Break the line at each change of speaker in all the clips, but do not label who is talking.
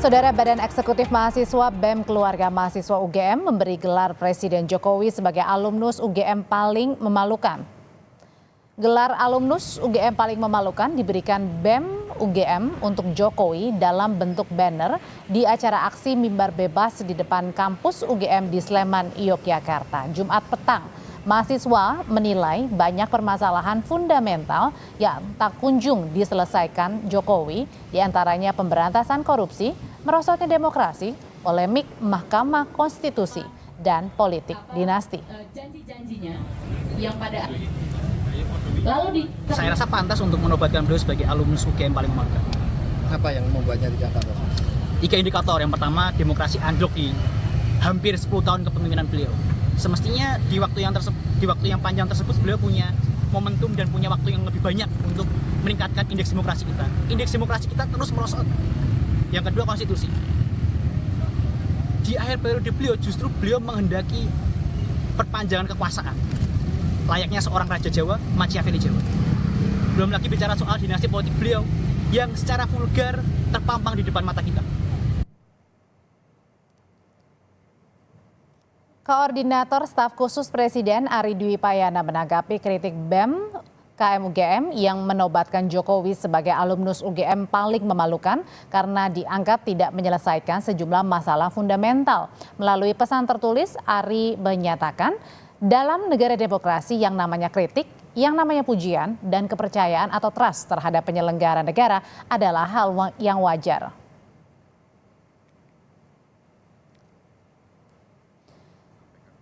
Saudara Badan Eksekutif Mahasiswa BEM Keluarga Mahasiswa UGM memberi gelar Presiden Jokowi sebagai alumnus UGM paling memalukan. Gelar alumnus UGM paling memalukan diberikan BEM UGM untuk Jokowi dalam bentuk banner di acara aksi mimbar bebas di depan kampus UGM di Sleman, Yogyakarta, Jumat petang. Mahasiswa menilai banyak permasalahan fundamental yang tak kunjung diselesaikan Jokowi, diantaranya pemberantasan korupsi, merosotnya demokrasi, polemik Mahkamah Konstitusi, dan politik dinasti.
Janji-janjinya yang pada
Saya rasa pantas untuk menobatkan beliau sebagai alumnus UGM paling memalukan.
Apa yang membuatnya tidak pantas?
3 indikator. Yang pertama, demokrasi anjlok di hampir 10 tahun kepemimpinan beliau. Semestinya di waktu yang panjang tersebut beliau punya momentum dan punya waktu yang lebih banyak untuk meningkatkan indeks demokrasi kita. Indeks demokrasi kita terus merosot. Yang kedua, konstitusi. Di akhir periode beliau justru beliau menghendaki perpanjangan kekuasaan. Layaknya seorang Raja Jawa, Machiavelli Jawa. Belum lagi bicara soal dinasti politik beliau yang secara vulgar terpampang di depan mata kita.
Koordinator Staf Khusus Presiden Ari Dwi Payana menanggapi kritik BEM KM UGM yang menobatkan Jokowi sebagai alumnus UGM paling memalukan karena dianggap tidak menyelesaikan sejumlah masalah fundamental. Melalui pesan tertulis, Ari menyatakan dalam negara demokrasi yang namanya kritik, yang namanya pujian, dan kepercayaan atau trust terhadap penyelenggara negara adalah hal yang wajar.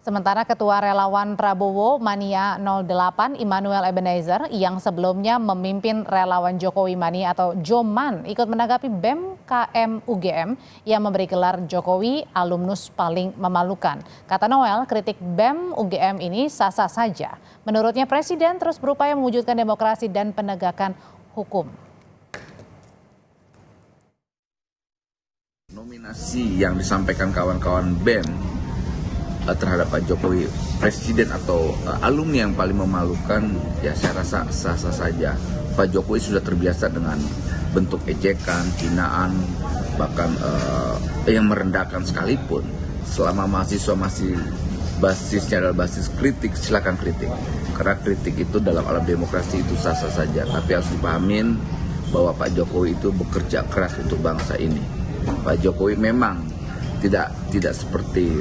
Sementara Ketua Relawan Prabowo Mania 08 Immanuel Ebenezer yang sebelumnya memimpin Relawan Jokowi Mania atau Joman ikut menanggapi BEM KM UGM yang memberi gelar Jokowi alumnus paling memalukan. Kata Noel, kritik BEM UGM ini sah-sah saja. Menurutnya Presiden terus berupaya mewujudkan demokrasi dan penegakan hukum.
Nominasi yang disampaikan kawan-kawan BEM terhadap Pak Jokowi presiden atau alumni yang paling memalukan, ya saya rasa sah-sah saja. Pak Jokowi sudah terbiasa dengan bentuk ejekan, hinaan, bahkan yang merendahkan sekalipun. Selama mahasiswa masih basisnya adalah basis kritik, silakan kritik. Karena kritik itu dalam alam demokrasi itu sah-sah saja. Tapi harus dipahamin bahwa Pak Jokowi itu bekerja keras untuk bangsa ini. Pak Jokowi memang tidak seperti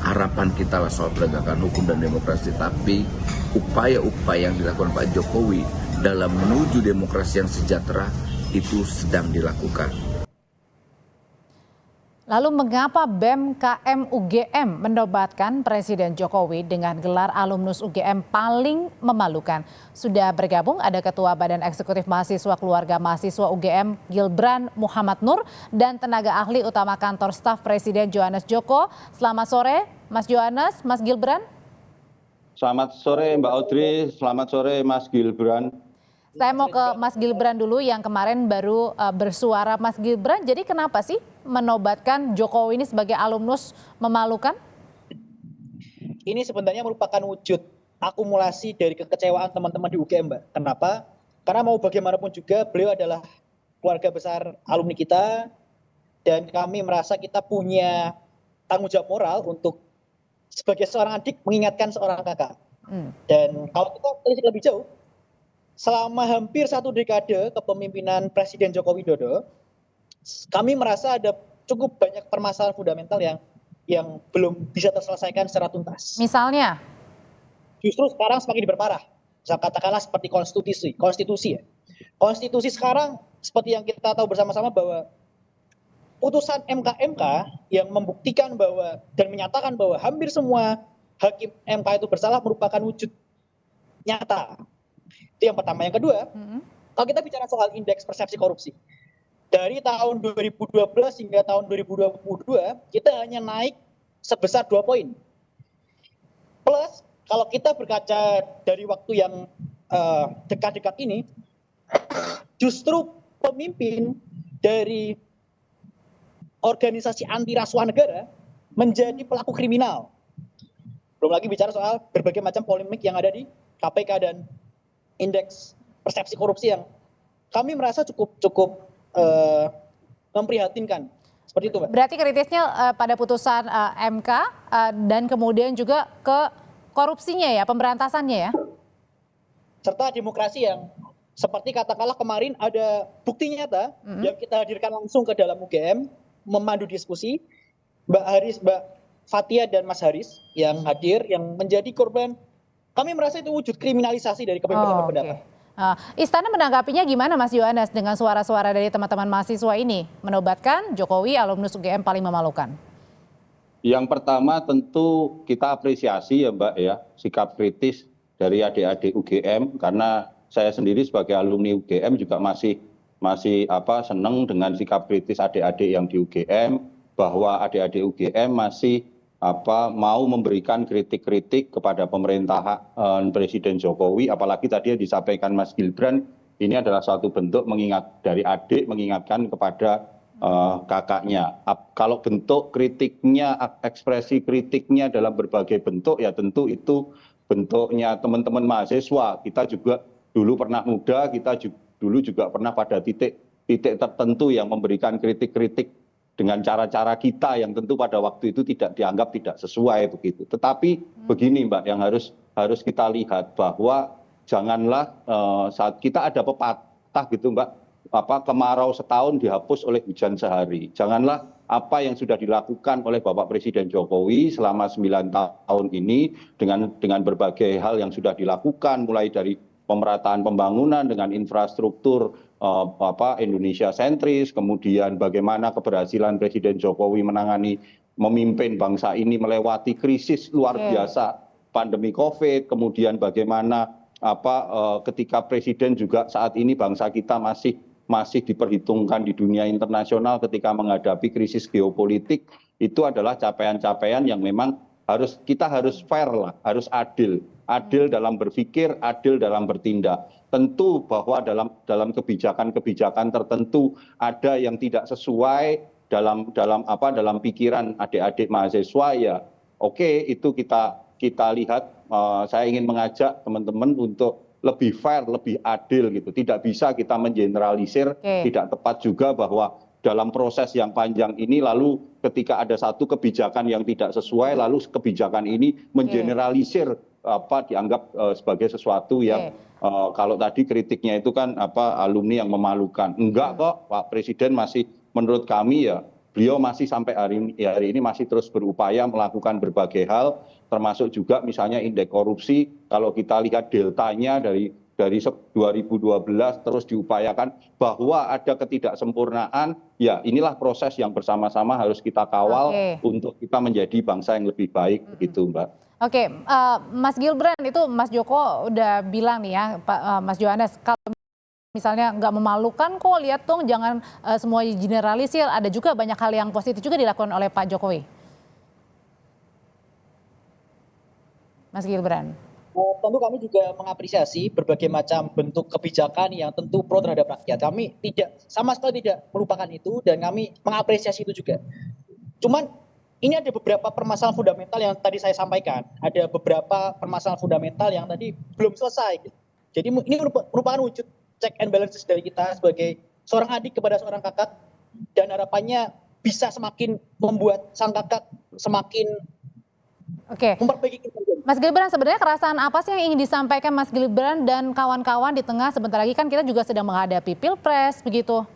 harapan kita lah soal penegakan hukum dan demokrasi, tapi upaya-upaya yang dilakukan Pak Jokowi dalam menuju demokrasi yang sejahtera itu sedang dilakukan.
Lalu mengapa BEM KM UGM menobatkan Presiden Jokowi dengan gelar alumnus UGM paling memalukan? Sudah bergabung ada Ketua Badan Eksekutif Mahasiswa Keluarga Mahasiswa UGM Gilbran Muhammad Nur dan tenaga ahli utama Kantor Staf Presiden Johannes Joko. Selamat sore Mas Johannes, Mas Gilbran.
Selamat sore Mbak Audrey, selamat sore Mas Gilbran.
Saya mau ke Mas Gilbran dulu yang kemarin baru bersuara. Mas Gilbran, jadi kenapa sih menobatkan Jokowi ini sebagai alumnus memalukan?
Ini sebenarnya merupakan wujud akumulasi dari kekecewaan teman-teman di UGM, Mbak. Kenapa? Karena mau bagaimanapun juga beliau adalah keluarga besar alumni kita dan kami merasa kita punya tanggung jawab moral untuk sebagai seorang adik mengingatkan seorang kakak. Dan kalau kita telisik lebih jauh, selama hampir 1 dekade kepemimpinan Presiden Joko Widodo, kami merasa ada cukup banyak permasalahan fundamental yang belum bisa terselesaikan secara tuntas.
Misalnya?
Justru sekarang semakin diperparah. Katakanlah seperti konstitusi ya. Konstitusi sekarang seperti yang kita tahu bersama-sama bahwa putusan MK yang membuktikan bahwa dan menyatakan bahwa hampir semua hakim MK itu bersalah merupakan wujud nyata. Itu yang pertama. Yang kedua, kalau kita bicara soal indeks persepsi korupsi, dari tahun 2012 hingga tahun 2022 kita hanya naik sebesar 2 poin. Plus kalau kita berkaca dari waktu yang dekat-dekat ini, justru pemimpin dari organisasi anti rasuah negara menjadi pelaku kriminal. Belum lagi bicara soal berbagai macam polemik yang ada di KPK dan indeks persepsi korupsi yang kami merasa cukup memprihatinkan. Seperti itu, Mbak.
Berarti kritisnya pada putusan MK dan kemudian juga ke korupsinya ya, pemberantasannya ya?
Serta demokrasi yang seperti katakanlah kemarin ada bukti nyata yang kita hadirkan langsung ke dalam UGM, memandu diskusi, Mbak Fathia dan Mas Haris yang hadir, yang menjadi korban. Kami merasa itu wujud kriminalisasi dari kebebasan berpendapat.
Istana menanggapinya gimana Mas Yohanes dengan suara-suara dari teman-teman mahasiswa ini menobatkan Jokowi alumnus UGM paling memalukan?
Yang pertama tentu kita apresiasi ya Mbak ya, sikap kritis dari adik-adik UGM, karena saya sendiri sebagai alumni UGM juga masih senang dengan sikap kritis adik-adik yang di UGM, bahwa adik-adik UGM masih mau memberikan kritik-kritik kepada pemerintahan Presiden Jokowi, apalagi tadi yang disampaikan Mas Gibran, ini adalah suatu bentuk dari adik mengingatkan kepada kakaknya. Kalau bentuk kritiknya, ekspresi kritiknya dalam berbagai bentuk, ya tentu itu bentuknya teman-teman mahasiswa. Kita juga dulu pernah muda, kita dulu juga pernah pada titik tertentu yang memberikan kritik-kritik dengan cara-cara kita yang tentu pada waktu itu dianggap tidak sesuai begitu. Tetapi begini Mbak, yang harus kita lihat bahwa janganlah saat kita ada pepatah gitu Mbak, kemarau setahun dihapus oleh hujan sehari. Janganlah apa yang sudah dilakukan oleh Bapak Presiden Jokowi selama 9 tahun ini dengan berbagai hal yang sudah dilakukan, mulai dari pemerataan pembangunan dengan infrastruktur Indonesia sentris, kemudian bagaimana keberhasilan Presiden Jokowi memimpin bangsa ini melewati krisis luar biasa pandemi COVID, kemudian bagaimana ketika Presiden juga saat ini bangsa kita masih diperhitungkan di dunia internasional ketika menghadapi krisis geopolitik, itu adalah capaian-capaian yang memang kita harus fair lah, harus adil dalam berpikir, adil dalam bertindak. Tentu bahwa dalam kebijakan-kebijakan tertentu ada yang tidak sesuai dalam pikiran adik-adik mahasiswa, ya oke, itu kita lihat. Saya ingin mengajak teman-teman untuk lebih fair, lebih adil gitu. Tidak bisa kita mengeneralisir, tidak tepat juga bahwa dalam proses yang panjang ini lalu ketika ada satu kebijakan yang tidak sesuai, lalu kebijakan ini mengeneralisir dianggap sebagai sesuatu yang kalau tadi kritiknya itu kan alumni yang memalukan. Enggak kok, Pak Presiden masih, menurut kami ya, beliau masih sampai hari ini masih terus berupaya melakukan berbagai hal, termasuk juga misalnya indeks korupsi. Kalau kita lihat deltanya dari 2012 terus diupayakan bahwa ada ketidaksempurnaan, ya inilah proses yang bersama-sama harus kita kawal untuk kita menjadi bangsa yang lebih baik, begitu Mbak. Oke,
Mas Gibran, itu Mas Joko udah bilang nih ya, Mas Yohanes, kalau misalnya nggak memalukan kok, lihat dong, jangan semua generalisir, ada juga banyak hal yang positif juga dilakukan oleh Pak Jokowi. Mas Gibran.
Tentu kami juga mengapresiasi berbagai macam bentuk kebijakan yang tentu pro terhadap rakyat. Kami sama sekali tidak melupakan itu dan kami mengapresiasi itu juga. Cuman ini ada beberapa permasalahan fundamental yang tadi saya sampaikan. Ada beberapa permasalahan fundamental yang tadi belum selesai. Jadi ini merupakan wujud check and balances dari kita sebagai seorang adik kepada seorang kakak, dan harapannya bisa semakin membuat sang kakak semakin memperbaiki kinerja.
Mas Gibran, sebenarnya kerasaan apa sih yang ingin disampaikan Mas Gibran dan kawan-kawan di tengah sebentar lagi kan kita juga sedang menghadapi Pilpres begitu?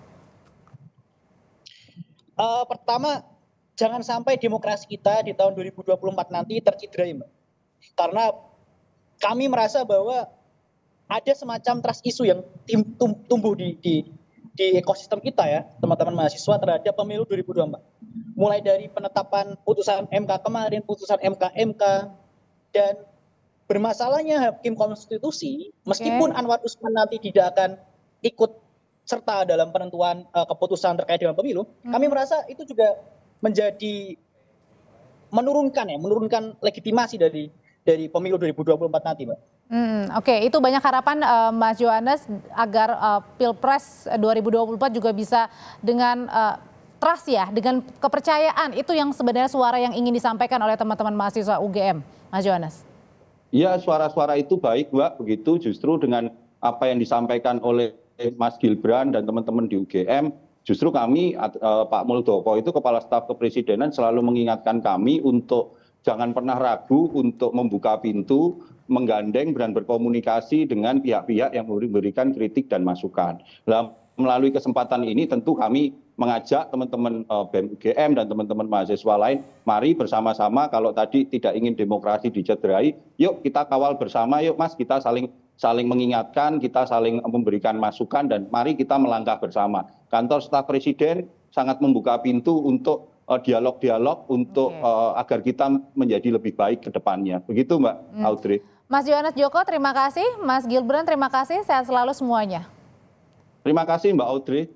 Pertama, jangan sampai demokrasi kita di tahun 2024 nanti tercederai, Mbak. Karena kami merasa bahwa ada semacam trust issue yang tumbuh di ekosistem kita ya, teman-teman mahasiswa, terhadap pemilu 2024. Mulai dari penetapan putusan MK kemarin, putusan MK, dan bermasalahnya hakim konstitusi, meskipun Anwar Usman nanti tidak akan ikut serta dalam penentuan keputusan terkait dengan pemilu, kami merasa itu juga menurunkan legitimasi dari pemilu 2024 nanti, Mbak.
Itu banyak harapan Mas Yohanes agar Pilpres 2024 juga bisa dengan trust ya, dengan kepercayaan, itu yang sebenarnya suara yang ingin disampaikan oleh teman-teman mahasiswa UGM, Mas Yohanes.
Ya, suara-suara itu baik Mbak, begitu justru dengan apa yang disampaikan oleh Mas Gibran dan teman-teman di UGM, justru kami, Pak Muldoko itu Kepala Staf Kepresidenan selalu mengingatkan kami untuk jangan pernah ragu untuk membuka pintu, menggandeng dan berkomunikasi dengan pihak-pihak yang memberikan kritik dan masukan. Nah, melalui kesempatan ini tentu kami mengajak teman-teman BEM UGM dan teman-teman mahasiswa lain, mari bersama-sama kalau tadi tidak ingin demokrasi dicederai, yuk kita kawal bersama, yuk Mas, kita saling mengingatkan, kita saling memberikan masukan, dan mari kita melangkah bersama. Kantor Staf Presiden sangat membuka pintu untuk dialog-dialog untuk agar kita menjadi lebih baik ke depannya. Begitu Mbak Audrey.
Mas Yohanes Joko, terima kasih. Mas Gilbran, terima kasih. Sehat selalu semuanya.
Terima kasih Mbak Audrey.